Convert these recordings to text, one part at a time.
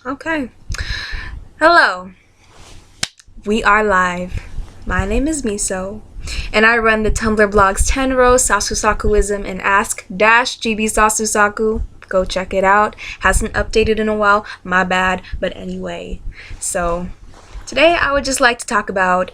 Okay. Hello. We are live. My name is Miso, and I run the Tumblr blogs Tenro, Sasusakuism, and Ask-GB Sasusaku. Go check it out. Hasn't updated in a while. My bad. But anyway. So, today I would just like to talk about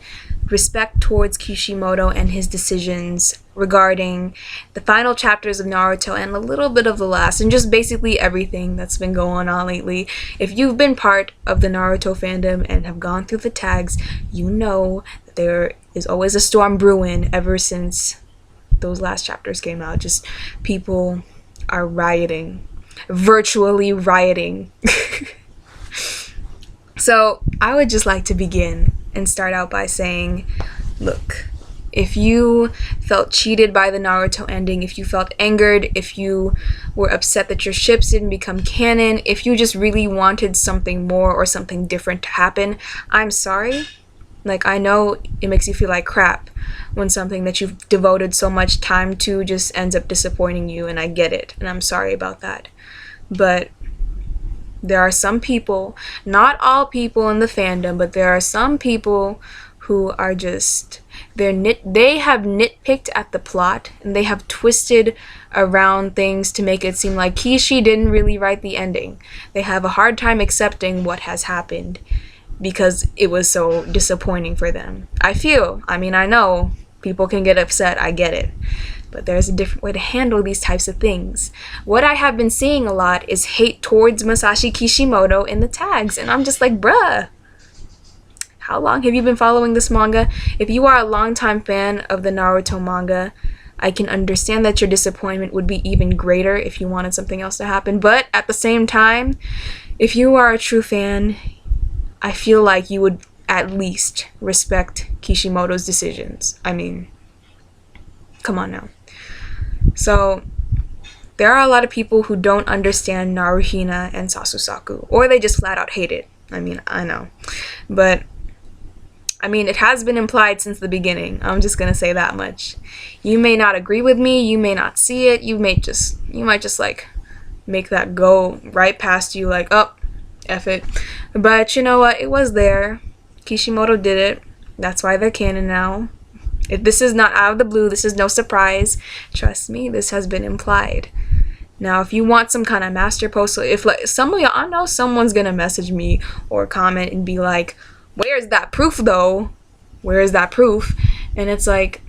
respect towards Kishimoto and his decisions regarding the final chapters of Naruto and a little bit of the last, and just basically everything that's been going on lately. If you've been part of the Naruto fandom and have gone through the tags, you know that there is always a storm brewing ever since those last chapters came out. Just people are rioting, virtually rioting. So, I would just like to begin and start out by saying, look, if you felt cheated by the Naruto ending, if you felt angered, if you were upset that your ships didn't become canon, if you just really wanted something more or something different to happen, I'm sorry. Like, I know it makes you feel like crap when something that you've devoted so much time to just ends up disappointing you, and I get it, and I'm sorry about that. But there are some people, not all people in the fandom, but there are some people who are just they have nitpicked at the plot, and they have twisted around things to make it seem like Kishi didn't really write the ending. They have a hard time accepting what has happened because it was so disappointing for them. I know people can get upset, I get it. But there's a different way to handle these types of things. What I have been seeing a lot is hate towards Masashi Kishimoto in the tags, and I'm just like, bruh, how long have you been following this manga? If you are a longtime fan of the Naruto manga, I can understand that your disappointment would be even greater if you wanted something else to happen. But at the same time, if you are a true fan, I feel like you would at least respect Kishimoto's decisions. I mean, come on now. So, there are a lot of people who don't understand Naruhina and Sasusaku, or they just flat out hate it. I mean, I know. But, it has been implied since the beginning. I'm just gonna say that much. You may not agree with me, you may not see it, you might just like make that go right past you, like, oh, F it. But you know what? It was there. Kishimoto did it. That's why they're canon now. If this is not out of the blue, this is no surprise. Trust me, this has been implied. Now, if you want some kind of master post, if like some of y'all, I know someone's gonna message me or comment and be like, "Where's that proof, though? Where is that proof?" And it's like,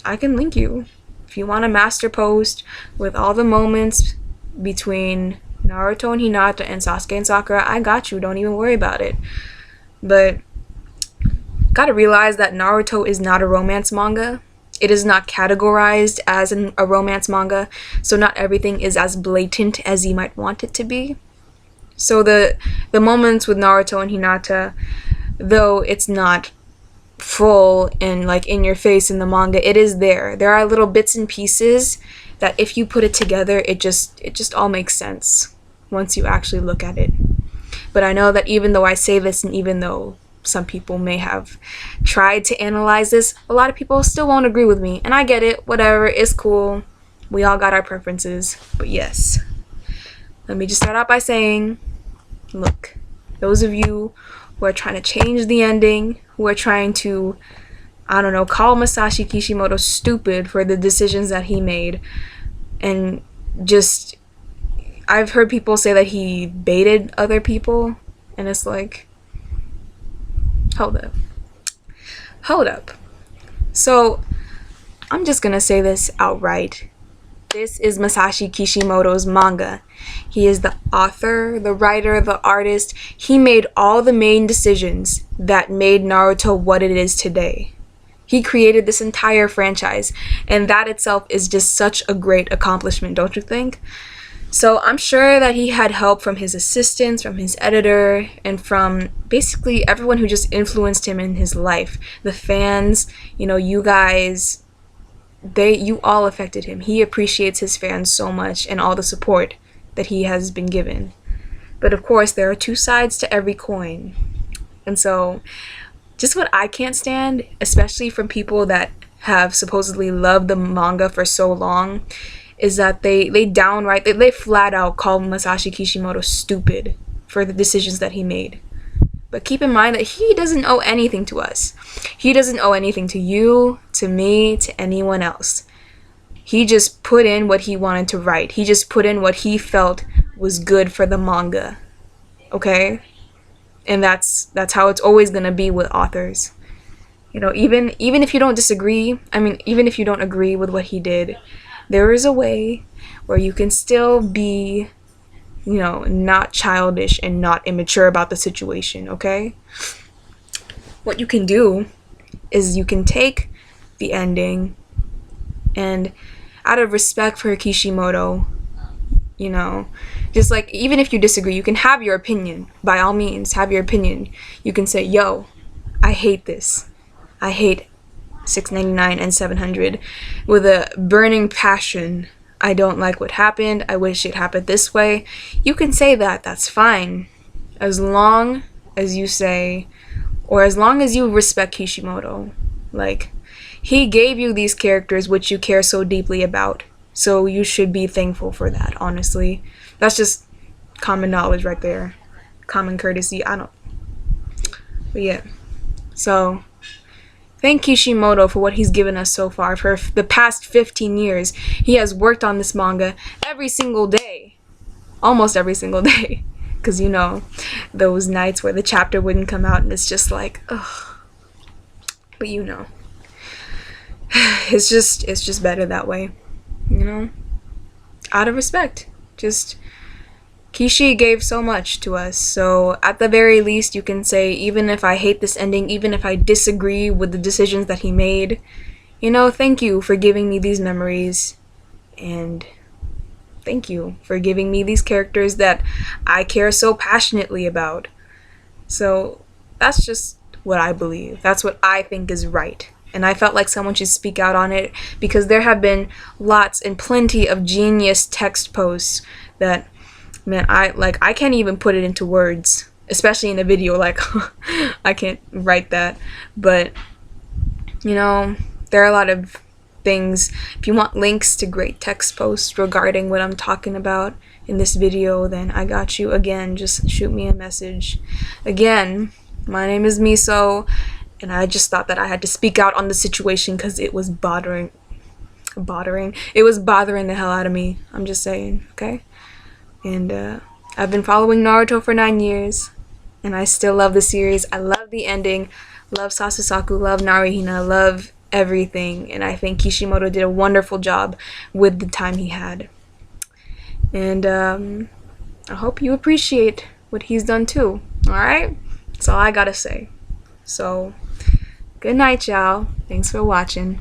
I can link you if you want a master post with all the moments between Naruto and Hinata and Sasuke and Sakura. I got you. Don't even worry about it. But gotta realize that Naruto is not a romance manga. It is not categorized as a romance manga, so not everything is as blatant as you might want it to be. So the moments with Naruto and Hinata, though it's not full and like in your face in the manga, it is there. There are little bits and pieces that if you put it together, it just all makes sense once you actually look at it. But I know that even though I say this, and even though some people may have tried to analyze this, a lot of people still won't agree with me, and I get it. Whatever, it's cool. We all got our preferences. But yes, let me just start out by saying, look, those of you who are trying to change the ending, who are trying to, I don't know, call Masashi Kishimoto stupid for the decisions that he made, and just, I've heard people say that he baited other people, and it's like, Hold up. So, I'm just gonna say this outright. This is Masashi Kishimoto's manga. He is the author, the writer, the artist. He made all the main decisions that made Naruto what it is today. He created this entire franchise, and that itself is just such a great accomplishment, don't you think? So I'm sure that he had help from his assistants, from his editor, and from basically everyone who just influenced him in his life. The fans, you guys, you all affected him. He appreciates his fans so much and all the support that he has been given. But of course, there are two sides to every coin. And so, just what I can't stand, especially from people that have supposedly loved the manga for so long, is that they flat out call Masashi Kishimoto stupid for the decisions that he made. But keep in mind that he doesn't owe anything to us. He doesn't owe anything to you, to me, to anyone else. He just put in what he wanted to write. He just put in what he felt was good for the manga. Okay? And that's how it's always going to be with authors. You know, even if you don't disagree, even if you don't agree with what he did, there is a way where you can still be, you know, not childish and not immature about the situation, okay? What you can do is you can take the ending and, out of respect for Kishimoto, you know, just like, even if you disagree, you can have your opinion. By all means, have your opinion. You can say, yo, I hate this. I hate 699 and 700 with a burning passion. I don't like what happened. I wish it happened this way. You can say that. That's fine. As long as you say, or as long as you respect Kishimoto. Like, he gave you these characters which you care so deeply about. So you should be thankful for that, honestly. That's just common knowledge right there. Common courtesy. But yeah. So, thank Kishimoto for what he's given us so far. For the past 15 years, he has worked on this manga every single day. Almost every single day. Because, you know, those nights where the chapter wouldn't come out and it's just like, ugh. But you know. It's just better that way. You know? Out of respect. Just, Kishi gave so much to us, so at the very least you can say, even if I hate this ending, even if I disagree with the decisions that he made, you know, thank you for giving me these memories, and thank you for giving me these characters that I care so passionately about. So that's just what I believe. That's what I think is right. And I felt like someone should speak out on it, because there have been lots and plenty of genius text posts that, man, I can't even put it into words, especially in a video. Like, I can't write that. But, you know, there are a lot of things. If you want links to great text posts regarding what I'm talking about in this video, then I got you. Again, just shoot me a message. Again, my name is Miso, and I just thought that I had to speak out on the situation because it was bothering the hell out of me. I'm just saying, okay? And I've been following Naruto for 9 years, and I still love the series. I love the ending, love Sasusaku, love Narihina, love everything, and I think Kishimoto did a wonderful job with the time he had. And I hope you appreciate what he's done too. Alright? That's all I gotta say. So, good night, y'all. Thanks for watching.